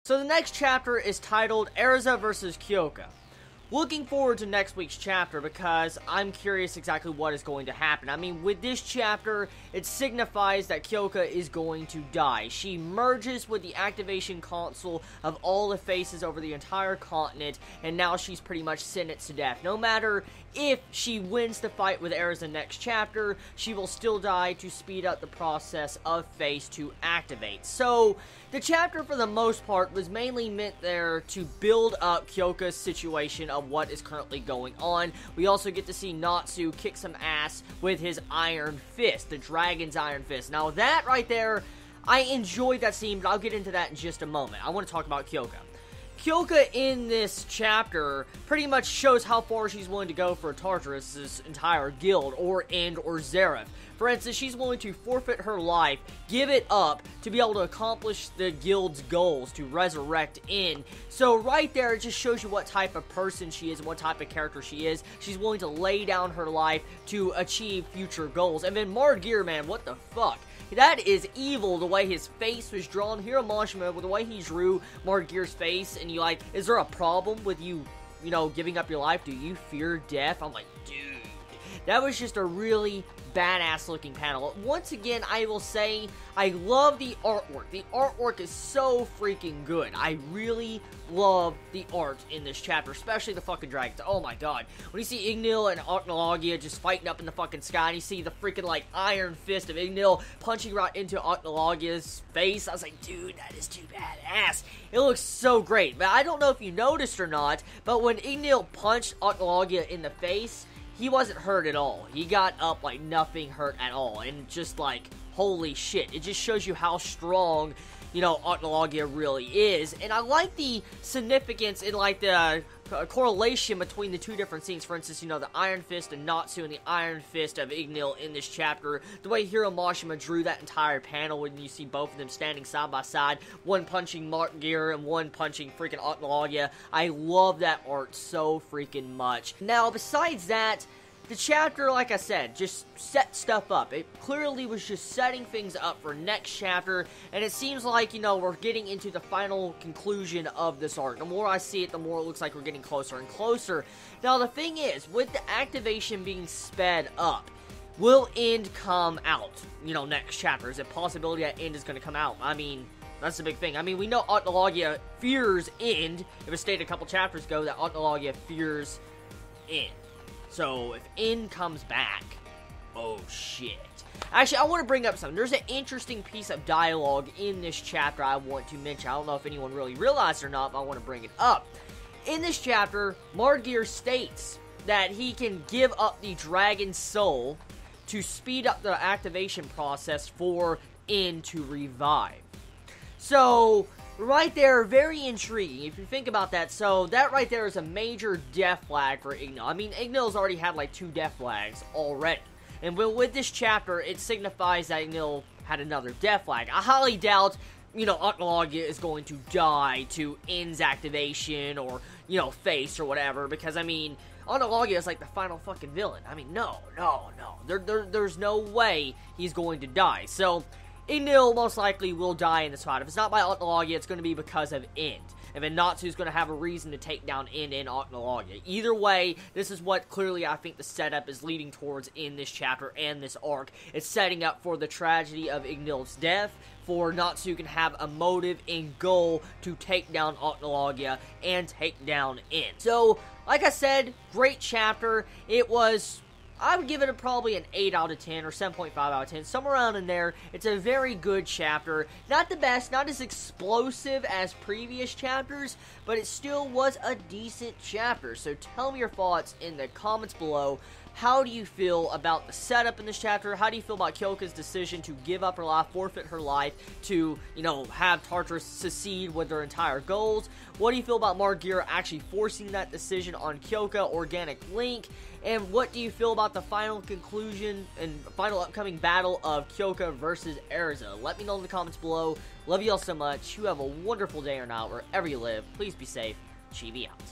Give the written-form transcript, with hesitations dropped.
So the next chapter is titled Erza vs. Kyouka. Looking forward to next week's chapter because I'm curious exactly what is going to happen. I mean, with this chapter, it signifies that Kyouka is going to die. She merges with the activation console of all the faces over the entire continent, and now she's pretty much sentenced to death. No matter if she wins the fight with Erza next chapter, she will still die to speed up the process of face to activate. So, the chapter for the most part was mainly meant there to build up Kyouka's situation of what is currently going on. We also get to see Natsu kick some ass with his Iron Fist, the Dragon's Iron Fist. Now that right there, I enjoyed that scene, but I'll get into that in just a moment. I want to talk about Kyouka. Kyouka in this chapter pretty much shows how far she's willing to go for Tartarus' entire guild, or End, or Zeref. For instance, she's willing to forfeit her life, give it up, to be able to accomplish the guild's goals, to resurrect End. So right there, it just shows you what type of person she is and what type of character she is. She's willing to lay down her life to achieve future goals. And then Margear, man, what the fuck? That is evil, the way his face was drawn. Hiramashima, with the way he drew Margear's face, and you like, is there a problem with you know, giving up your life? Do you fear death? I'm like, dude, that was just a really badass looking panel. Once again, I will say, I love the artwork. The artwork is so freaking good. I really love the art in this chapter, especially the fucking dragons. Oh my god. When you see Ignil and Ocnologia just fighting up in the fucking sky, and you see the freaking, like, iron fist of Ignil punching right into Ocnologia's face, I was like, dude, that is too badass. It looks so great. But I don't know if you noticed or not, but when Ignil punched Ocnologia in the face, he wasn't hurt at all. He got up like nothing hurt at all. And just like, holy shit. It just shows you how strong, you know, Ocnologia really is. And I like the significance and like the correlation between the two different scenes. For instance, you know, the Iron Fist of Natsu and the Iron Fist of Ignil in this chapter. The way Hiramashima drew that entire panel when you see both of them standing side by side. One punching Margear and one punching freaking Ocnologia. I love that art so freaking much. Now, besides that, the chapter, like I said, just set stuff up. It clearly was just setting things up for next chapter, and it seems like, you know, we're getting into the final conclusion of this arc. The more I see it, the more it looks like we're getting closer and closer. Now, the thing is, with the activation being sped up, will End come out, you know, next chapter? Is it a possibility that End is going to come out? I mean, that's the big thing. I mean, we know Ocnologia fears End. It was stated a couple chapters ago that Ocnologia fears End. So, if End comes back, oh shit. Actually, I want to bring up something. There's an interesting piece of dialogue in this chapter I want to mention. I don't know if anyone really realized it or not, but I want to bring it up. In this chapter, Margear states that he can give up the dragon's soul to speed up the activation process for End to revive. So, right there, very intriguing, if you think about that. So, that right there is a major death flag for Ignil. I mean, Ignil's already had, like, 2 death flags already. And with this chapter, it signifies that Ignil had another death flag. I highly doubt, you know, Ocnologia is going to die to End's activation or, you know, face or whatever. Because, I mean, Ocnologia is, like, the final fucking villain. I mean, no. There's no way he's going to die. So, Ignil most likely will die in this fight. If it's not by Ocnologia, it's going to be because of End. And then Natsu's going to have a reason to take down End and Ocnologia. Either way, this is what clearly I think the setup is leading towards in this chapter and this arc. It's setting up for the tragedy of Ignil's death, for Natsu can have a motive and goal to take down Ocnologia and take down End. So, like I said, great chapter. It was, I would give it probably an 8 out of 10 or 7.5 out of 10, somewhere around in there. It's a very good chapter. Not the best, not as explosive as previous chapters, but it still was a decent chapter. So tell me your thoughts in the comments below. How do you feel about the setup in this chapter? How do you feel about Kyouka's decision to give up her life, forfeit her life, to, you know, have Tartarus succeed with their entire goals? What do you feel about Margear actually forcing that decision on Kyouka, Organic Link? And what do you feel about the final conclusion and final upcoming battle of Kyouka versus Erza? Let me know in the comments below. Love you all so much. You have a wonderful day or night wherever you live. Please be safe. Chibi out.